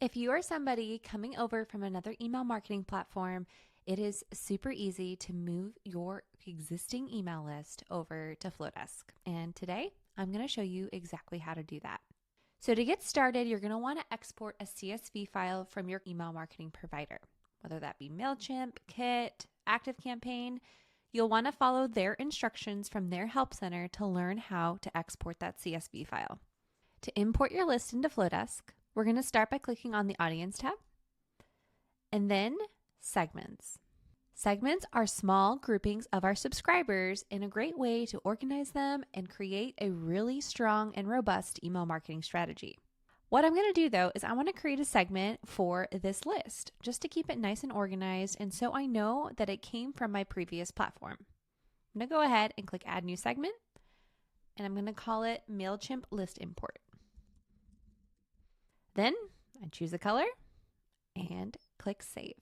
If you are somebody coming over from another email marketing platform, it is super easy to move your existing email list over to Flodesk. And today, I'm going to show you exactly how to do that. So to get started, you're going to want to export a CSV file from your email marketing provider, whether that be MailChimp, Kit, ActiveCampaign. You'll want to follow their instructions from their help center to learn how to export that CSV file. To import your list into Flodesk, we're going to start by clicking on the Audience tab, and then Segments. Segments are small groupings of our subscribers and a great way to organize them and create a really strong and robust email marketing strategy. What I'm going to do though is I want to create a segment for this list just to keep it nice and organized, and so I know that it came from my previous platform. I'm going to go ahead and click Add New Segment, and I'm going to call it MailChimp List Import. Then I choose a color and click Save.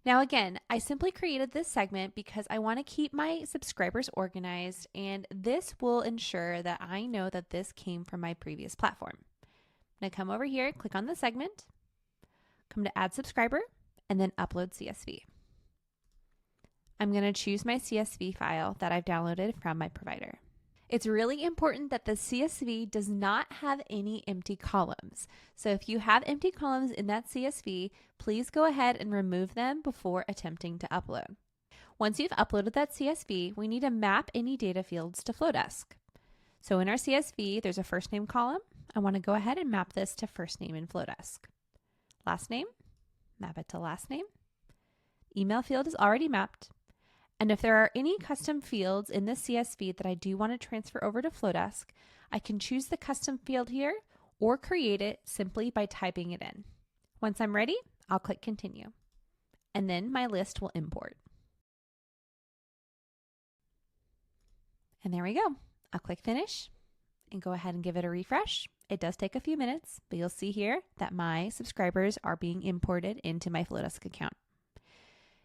Now again, I simply created this segment because I want to keep my subscribers organized, and this will ensure that I know that this came from my previous platform. I'm going to come over here, click on the segment, come to Add Subscriber, and then Upload CSV. I'm going to choose my CSV file that I've downloaded from my provider. It's really important that the CSV does not have any empty columns. So if you have empty columns in that CSV, please go ahead and remove them before attempting to upload. Once you've uploaded that CSV, we need to map any data fields to Flodesk. So in our CSV, there's a first name column. I want to go ahead and map this to first name in Flodesk. Last name, map it to last name. Email field is already mapped. And if there are any custom fields in this CSV that I do want to transfer over to Flodesk, I can choose the custom field here or create it simply by typing it in. Once I'm ready, I'll click Continue. And then my list will import. And there we go. I'll click Finish and go ahead and give it a refresh. It does take a few minutes, but you'll see here that my subscribers are being imported into my Flodesk account.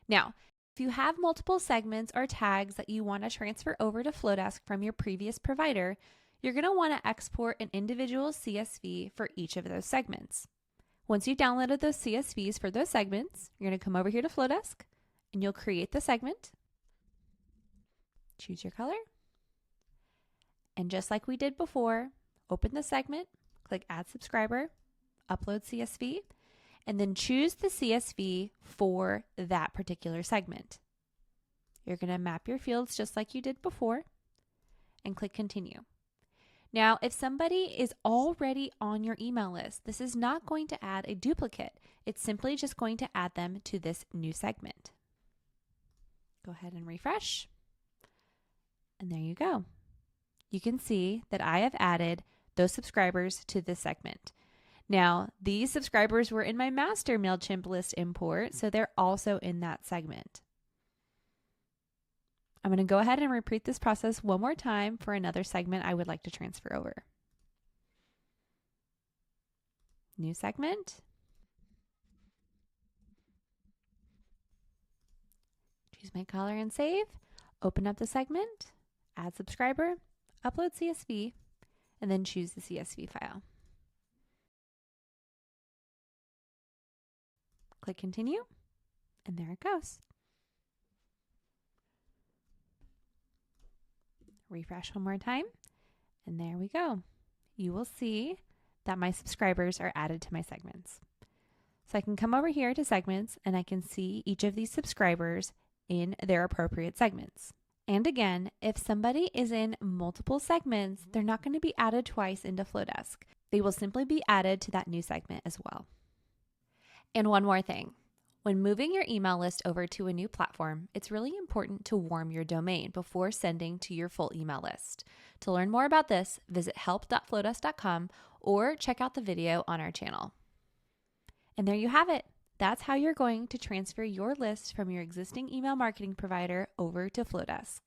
Now, if you have multiple segments or tags that you want to transfer over to Flodesk from your previous provider, you're going to want to export an individual CSV for each of those segments. Once you've downloaded those CSVs for those segments, you're going to come over here to Flodesk and you'll create the segment, choose your color, and just like we did before, open the segment, click Add Subscriber, Upload CSV, and then choose the CSV for that particular segment. You're going to map your fields just like you did before and click Continue. Now, if somebody is already on your email list, this is not going to add a duplicate. It's simply just going to add them to this new segment. Go ahead and refresh. And there you go. You can see that I have added those subscribers to this segment. Now, these subscribers were in my master MailChimp list import, so they're also in that segment. I'm going to go ahead and repeat this process one more time for another segment I would like to transfer over. New segment. Choose my color and save. Open up the segment, add subscriber, upload CSV, and then choose the CSV file. Click Continue, and there it goes. Refresh one more time, and there we go. You will see that my subscribers are added to my segments. So I can come over here to Segments, and I can see each of these subscribers in their appropriate segments. And again, if somebody is in multiple segments, they're not going to be added twice into Flodesk. They will simply be added to that new segment as well. And one more thing, when moving your email list over to a new platform, it's really important to warm your domain before sending to your full email list. To learn more about this, visit help.flodesk.com or check out the video on our channel. And there you have it. That's how you're going to transfer your list from your existing email marketing provider over to Flodesk.